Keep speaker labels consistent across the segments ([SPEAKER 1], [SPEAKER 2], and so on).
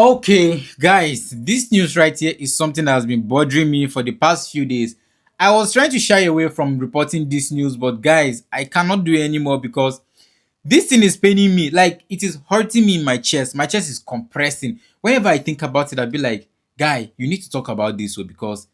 [SPEAKER 1] Okay, guys, this news right here is something that has been bothering me for the past few days. I was trying to shy away from reporting this news, but guys, I cannot do it anymore because this thing is paining me. Like, it is hurting me in my chest. My chest is compressing. Whenever I think about it, I'll be like, guy, you need to talk about this because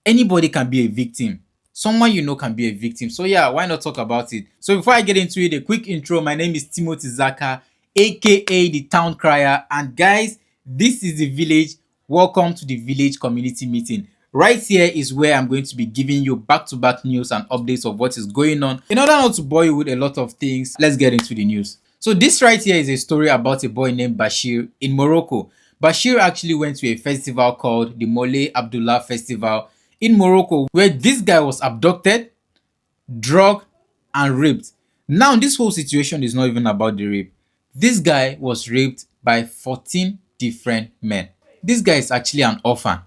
[SPEAKER 1] anybody can be a victim. Someone you know can be a victim. So yeah, why not talk about it? So before I get into it, a quick intro. My name is Timothy Zaka, aka the Town Crier. And guys, this is the village. Welcome to the village community meeting. Right here is where I'm going to be giving you back-to-back news and updates of what is going on. In order not to bore you with a lot of things, let's get into the news. So this right here is a story about a boy named Bachir in Morocco. Bachir actually went to a festival called the Moulay Abdellah Festival in Morocco, where this guy was abducted, drugged, and raped. Now, this whole situation is not even about the rape. This guy was raped by 14 different men. This guy is actually an orphan.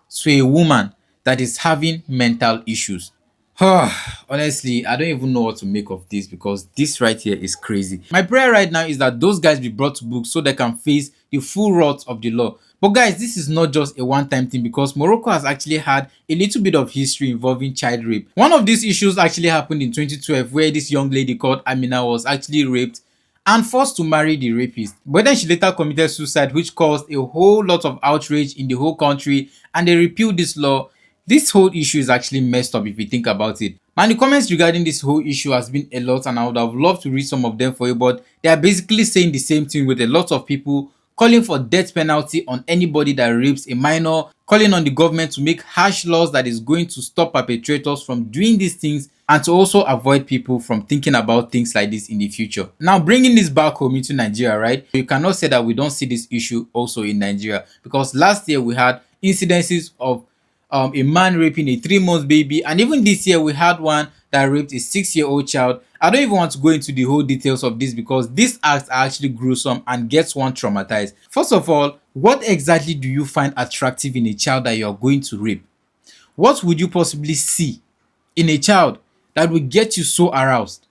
[SPEAKER 1] So a woman that is having mental issues. Honestly, I don't even know what to make of this because this right here is crazy. My prayer right now is that those guys be brought to book so they can face the full wrath of the law. But guys, this is not just a one-time thing because Morocco has actually had a little bit of history involving child rape. One of these issues actually happened in 2012 where this young lady called Amina was actually raped and forced to marry the rapist. But then she later committed suicide, which caused a whole lot of outrage in the whole country, and they repealed this law. This whole issue is actually messed up if you think about it. And the comments regarding this whole issue has been a lot, and I would have loved to read some of them for you, but they are basically saying the same thing with a lot of people calling for death penalty on anybody that rapes a minor, calling on the government to make harsh laws that is going to stop perpetrators from doing these things and to also avoid people from thinking about things like this in the future. Now, bringing this back home into Nigeria, right? You cannot say that we don't see this issue also in Nigeria because last year we had incidences of a man raping a 3 month baby, and even this year we had one that raped a 6-year-old child. I don't even want to go into the whole details of this because these acts are actually gruesome and gets one traumatized. First of all, what exactly do you find attractive in a child that you are going to rape? What would you possibly see in a child that will get you so aroused?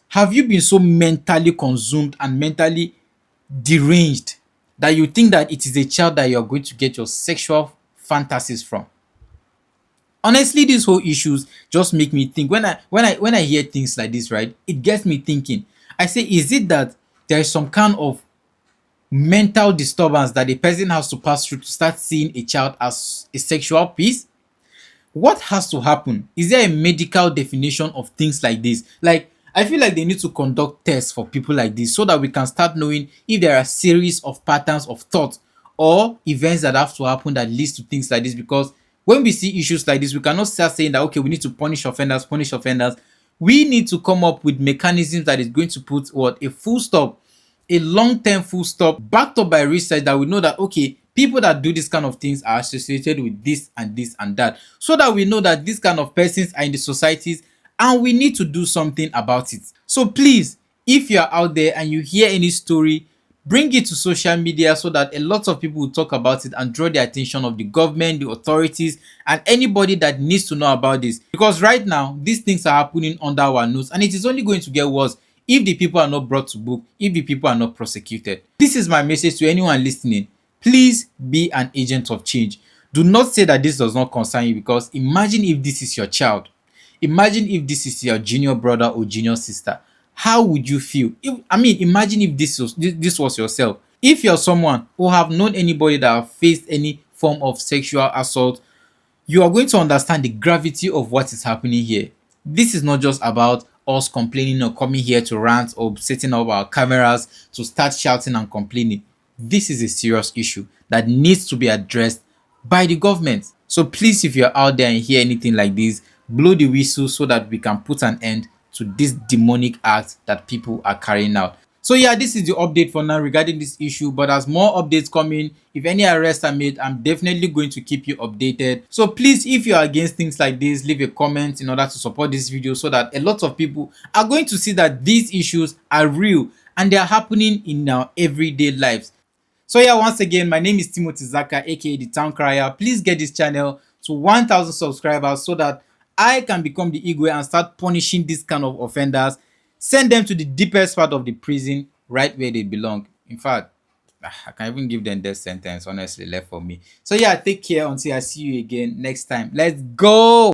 [SPEAKER 1] Have you been so mentally consumed and mentally deranged that you think that it is a child that you are going to get your sexual fantasies from? Honestly, these whole issues just make me think. When I hear things like this, right, it gets me thinking. I say, is it that there is some kind of mental disturbance that a person has to pass through to start seeing a child as a sexual piece? What has to happen? Is there a medical definition of things like this? Like, I feel like they need to conduct tests for people like this so that we can start knowing if there are series of patterns of thought or events that have to happen that leads to things like this. Because when we see issues like this, we cannot start saying that okay, we need to punish offenders, punish offenders. We need to come up with mechanisms that is going to put what, a full stop, a long-term full stop, backed up by research that we know that okay, people that do this kind of things are associated with this and this and that, so that we know that these kind of persons are in the societies and we need to do something about it. So please, if you are out there and you hear any story, bring it to social media so that a lot of people will talk about it and draw the attention of the government, the authorities, and anybody that needs to know about this. Because right now, these things are happening under our nose and it is only going to get worse if the people are not brought to book, if the people are not prosecuted. This is my message to anyone listening. Please be an agent of change. Do not say that this does not concern you, because imagine if this is your child. Imagine if this is your junior brother or junior sister. How would you feel? Imagine if this was yourself. If you're someone who have known anybody that have faced any form of sexual assault, you are going to understand the gravity of what is happening here. This is not just about us complaining or coming here to rant or setting up our cameras to start shouting and complaining. This is a serious issue that needs to be addressed by the government. So please, if you're out there and hear anything like this, blow the whistle so that we can put an end to this demonic act that people are carrying out. So yeah, this is the update for now regarding this issue, but as more updates come in, if any arrests are made, I'm definitely going to keep you updated. So please, if you're against things like this, leave a comment in order to support this video so that a lot of people are going to see that these issues are real and they are happening in our everyday lives. So yeah, once again, my name is Timothy Zaka, aka the Town Crier. Please get this channel to 1,000 subscribers so that I can become the Igwe and start punishing this kind of offenders. Send them to the deepest part of the prison, right where they belong. In fact, I can even give them death sentence, honestly, left for me. So yeah, take care until I see you again next time. Let's go.